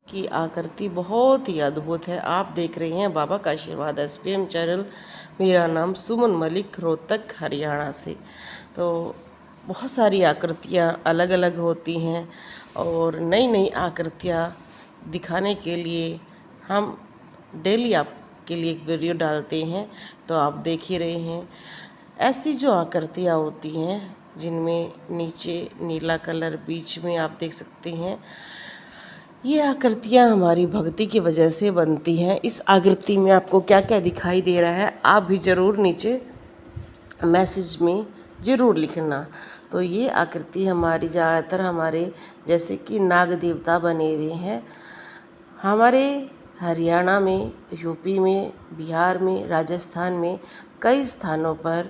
की आकृति बहुत ही अद्भुत है। आप देख रहे हैं बाबा का आशीर्वाद एसपीएम चैनल। मेरा नाम सुमन मलिक, रोहतक हरियाणा से। तो बहुत सारी आकृतियाँ अलग अलग होती हैं और नई नई आकृतियाँ दिखाने के लिए हम डेली आपके लिए एक वीडियो डालते हैं। तो आप देख ही रहे हैं ऐसी जो आकृतियाँ होती हैं जिनमें नीचे नीला कलर, बीच में आप देख सकते हैं ये आकृतियाँ हमारी भक्ति की वजह से बनती हैं। इस आकृति में आपको क्या क्या दिखाई दे रहा है आप भी ज़रूर नीचे मैसेज में ज़रूर लिखना। तो ये आकृति हमारी ज़्यादातर हमारे जैसे कि नाग देवता बने हुए हैं। हमारे हरियाणा में, यूपी में, बिहार में, राजस्थान में कई स्थानों पर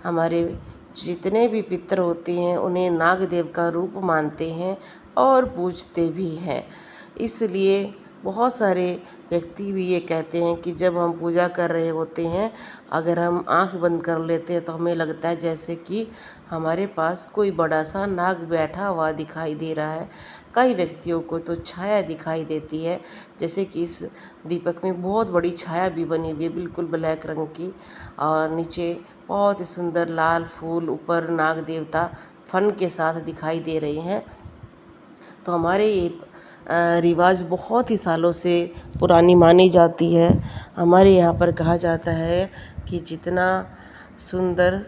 हमारे जितने भी पितर होते हैं उन्हें नागदेव का रूप मानते हैं और पूजते भी हैं। इसलिए बहुत सारे व्यक्ति भी ये कहते हैं कि जब हम पूजा कर रहे होते हैं, अगर हम आंख बंद कर लेते हैं तो हमें लगता है जैसे कि हमारे पास कोई बड़ा सा नाग बैठा हुआ दिखाई दे रहा है। कई व्यक्तियों को तो छाया दिखाई देती है, जैसे कि इस दीपक में बहुत बड़ी छाया भी बनी हुई है, बिल्कुल ब्लैक रंग की, और नीचे बहुत ही सुंदर लाल फूल, ऊपर नाग देवता फन के साथ दिखाई दे रहे हैं। तो हमारे ये रिवाज बहुत ही सालों से पुरानी मानी जाती है। हमारे यहाँ पर कहा जाता है कि जितना सुंदर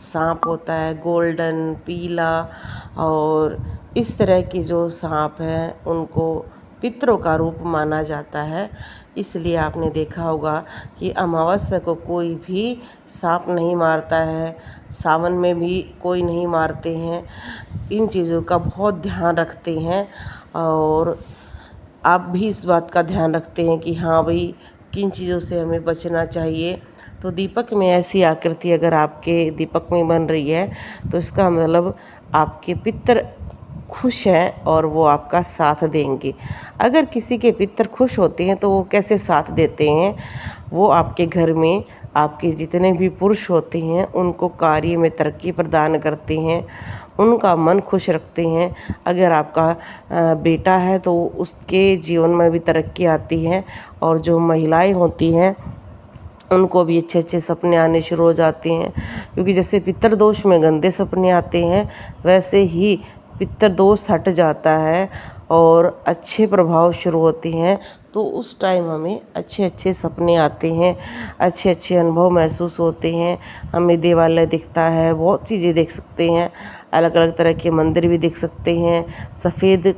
सांप होता है, गोल्डन, पीला और इस तरह के जो सांप हैं उनको पितरों का रूप माना जाता है। इसलिए आपने देखा होगा कि अमावस्या को कोई भी सांप नहीं मारता है, सावन में भी कोई नहीं मारते हैं। इन चीज़ों का बहुत ध्यान रखते हैं और आप भी इस बात का ध्यान रखते हैं कि हाँ भाई, किन चीज़ों से हमें बचना चाहिए। तो दीपक में ऐसी आकृति अगर आपके दीपक में बन रही है तो इसका मतलब आपके पितर खुश हैं और वो आपका साथ देंगे। अगर किसी के पितर खुश होते हैं तो वो कैसे साथ देते हैं? वो आपके घर में आपके जितने भी पुरुष होते हैं उनको कार्य में तरक्की प्रदान करते हैं, उनका मन खुश रखते हैं। अगर आपका बेटा है तो उसके जीवन में भी तरक्की आती है, और जो महिलाएं होती हैं उनको भी अच्छे अच्छे सपने आने शुरू हो जाते हैं। क्योंकि जैसे पितृदोष में गंदे सपने आते हैं, वैसे ही पितृदोष हट जाता है और अच्छे प्रभाव शुरू होते हैं। तो उस टाइम हमें अच्छे अच्छे सपने आते हैं, अच्छे अच्छे अनुभव महसूस होते हैं। हमें देवालय दिखता है, बहुत चीज़ें देख सकते हैं, अलग अलग तरह के मंदिर भी देख सकते हैं, सफ़ेद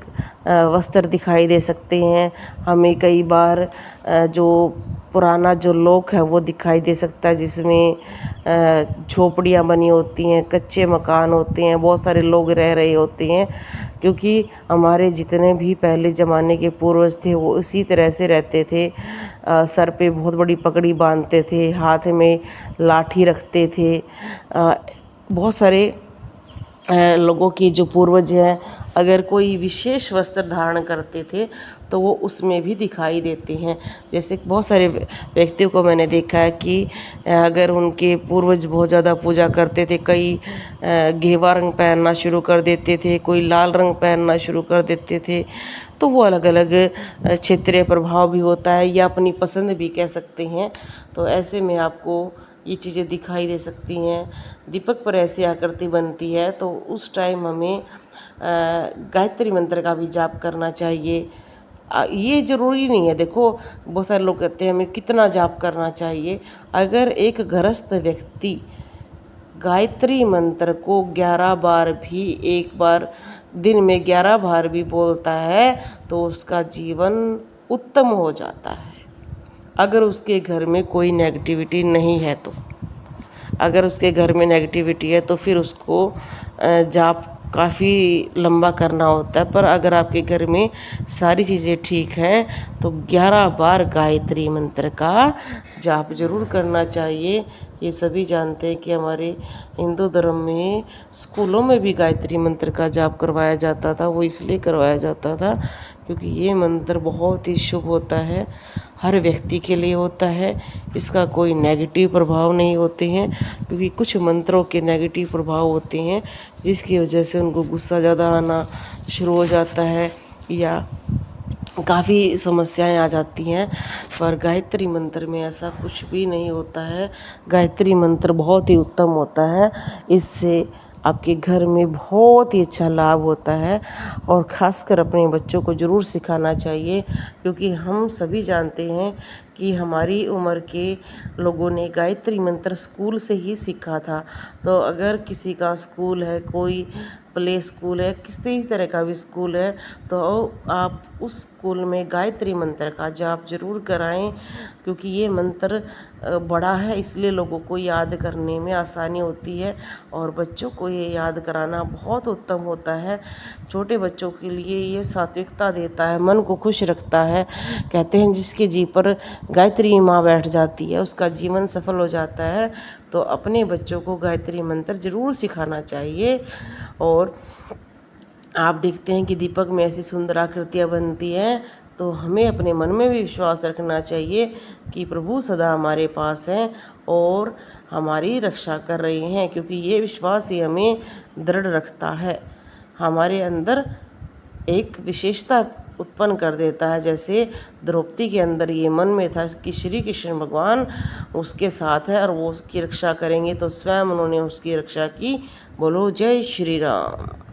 वस्त्र दिखाई दे सकते हैं। हमें कई बार जो पुराना जो लोक है वो दिखाई दे सकता है, जिसमें झोपड़ियाँ बनी होती हैं, कच्चे मकान होते हैं, बहुत सारे लोग रह रहे होते हैं। क्योंकि हमारे जितने भी पहले ज़माने के पूर्वज थे वो इसी तरह से रहते थे। सर पे बहुत बड़ी पगड़ी बांधते थे, हाथ में लाठी रखते थे। बहुत सारे लोगों की जो पूर्वज हैं, अगर कोई विशेष वस्त्र धारण करते थे तो वो उसमें भी दिखाई देते हैं। जैसे बहुत सारे व्यक्तियों को मैंने देखा है कि अगर उनके पूर्वज बहुत ज़्यादा पूजा करते थे, कई गेवा रंग पहनना शुरू कर देते थे, कोई लाल रंग पहनना शुरू कर देते थे। तो वो अलग अलग क्षेत्रीय प्रभाव भी होता है या अपनी पसंद भी कह सकते हैं। तो ऐसे में आपको ये चीज़ें दिखाई दे सकती हैं। दीपक पर ऐसी आकृति बनती है तो उस टाइम हमें गायत्री मंत्र का भी जाप करना चाहिए। ये ज़रूरी नहीं है, देखो बहुत सारे लोग कहते हैं हमें कितना जाप करना चाहिए। अगर एक गृहस्थ व्यक्ति गायत्री मंत्र को 11 बार भी, एक बार दिन में 11 बार भी बोलता है तो उसका जीवन उत्तम हो जाता है। अगर उसके घर में कोई नेगेटिविटी नहीं है तो, अगर उसके घर में नेगेटिविटी है तो फिर उसको जाप काफ़ी लंबा करना होता है। पर अगर आपके घर में सारी चीज़ें ठीक हैं तो 11 बार गायत्री मंत्र का जाप जरूर करना चाहिए। ये सभी जानते हैं कि हमारे हिंदू धर्म में स्कूलों में भी गायत्री मंत्र का जाप करवाया जाता था। वो इसलिए करवाया जाता था क्योंकि ये मंत्र बहुत ही शुभ होता है, हर व्यक्ति के लिए होता है। इसका कोई नेगेटिव प्रभाव नहीं होते हैं, क्योंकि कुछ मंत्रों के नेगेटिव प्रभाव होते हैं जिसकी वजह से उनको गुस्सा ज़्यादा आना शुरू हो जाता है, या काफ़ी समस्याएं आ जाती हैं। पर गायत्री मंत्र में ऐसा कुछ भी नहीं होता है। गायत्री मंत्र बहुत ही उत्तम होता है। इससे आपके घर में बहुत ही अच्छा लाभ होता है और ख़ासकर अपने बच्चों को ज़रूर सिखाना चाहिए, क्योंकि हम सभी जानते हैं कि हमारी उम्र के लोगों ने गायत्री मंत्र स्कूल से ही सीखा था। तो अगर किसी का स्कूल है, कोई प्ले स्कूल है, किसी तरह का भी स्कूल है, तो आप उस स्कूल में गायत्री मंत्र का जाप जरूर कराएं, क्योंकि ये मंत्र बड़ा है, इसलिए लोगों को याद करने में आसानी होती है और बच्चों को ये याद कराना बहुत उत्तम होता है। छोटे बच्चों के लिए ये सात्विकता देता है, मन को खुश रखता है। कहते हैं जिसके जी पर गायत्री माँ बैठ जाती है उसका जीवन सफल हो जाता है। तो अपने बच्चों को गायत्री मंत्र जरूर सिखाना चाहिए। और आप देखते हैं कि दीपक में ऐसी सुंदर आकृतियाँ बनती हैं, तो हमें अपने मन में भी विश्वास रखना चाहिए कि प्रभु सदा हमारे पास हैं और हमारी रक्षा कर रहे हैं, क्योंकि ये विश्वास ही हमें दृढ़ रखता है, हमारे अंदर एक विशेषता उत्पन्न कर देता है। जैसे द्रौपदी के अंदर ये मन में था कि श्री कृष्ण भगवान उसके साथ है और वो उसकी रक्षा करेंगे, तो स्वयं उन्होंने उसकी रक्षा की। बोलो जय श्री राम।